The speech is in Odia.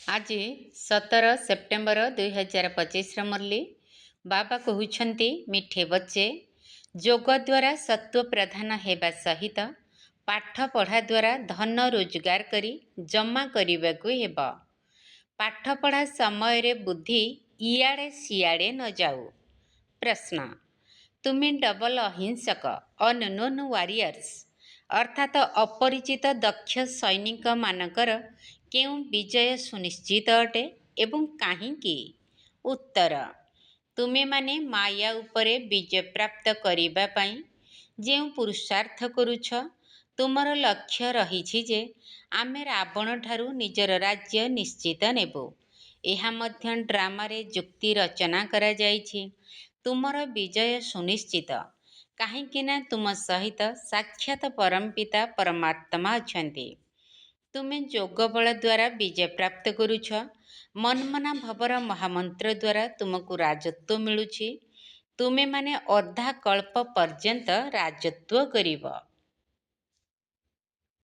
ଆଜି 17 ସେପ୍ଟେମ୍ବର 2025 ମୁରଲି ବାବା କହୁଛନ୍ତି ମିଠେ ବଚ୍ଚେ ଯୋଗ ଦ୍ୱାରା ସତ୍ୱ ପ୍ରଧାନ ହେବା ସହିତ ପାଠ ପଢ଼ା ଦ୍ୱାରା ଧନ ରୋଜଗାର କରି ଜମା କରିବାକୁ ହେବ। ପାଠ ପଢ଼ା ସମୟରେ ବୁଦ୍ଧି ଇଆଡ଼େ ସିଆଡ଼େ ନ ଯାଉ। ପ୍ରଶ୍ନ, ତୁମେ ଡବଲ ଅହିଂସକ ଅନନୋନ୍ ୱାରିୟର୍ସ ଅର୍ଥାତ୍ ଅପରିଚିତ ଦକ୍ଷ ସୈନିକମାନଙ୍କର କେଉଁ ବିଜୟ ସୁନିଶ୍ଚିତ ଅଟେ ଏବଂ କାହିଁକି? ଉତ୍ତର, ତୁମେମାନେ ମାୟା ଉପରେ ବିଜୟ ପ୍ରାପ୍ତ କରିବା ପାଇଁ ଯେଉଁ ପୁରୁଷାର୍ଥ କରୁଛ, ତୁମର ଲକ୍ଷ୍ୟ ରହିଛି ଯେ ଆମେ ରାବଣଠାରୁ ନିଜର ରାଜ୍ୟ ନିଶ୍ଚିତ ନେବୁ। ଏହା ମଧ୍ୟ ଡ୍ରାମାରେ ଯୁକ୍ତି ରଚନା କରାଯାଇଛି। ତୁମର ବିଜୟ ସୁନିଶ୍ଚିତ, କାହିଁକିନା ତୁମ ସହିତ ସାକ୍ଷାତ ପରମପିତା ପରମାତ୍ମା ଅଛନ୍ତି। ତୁମେ ଯୋଗ ବଳ ଦ୍ୱାରା ବିଜୟ ପ୍ରାପ୍ତ କରୁଛ। ମନ୍ମନା ଭବର ମହାମନ୍ତ୍ର ଦ୍ୱାରା ତୁମକୁ ରାଜତ୍ୱ ମିଳୁଛି। ତୁମେମାନେ ଅଧା କଳ୍ପ ପର୍ଯ୍ୟନ୍ତ ରାଜତ୍ୱ କରିବ।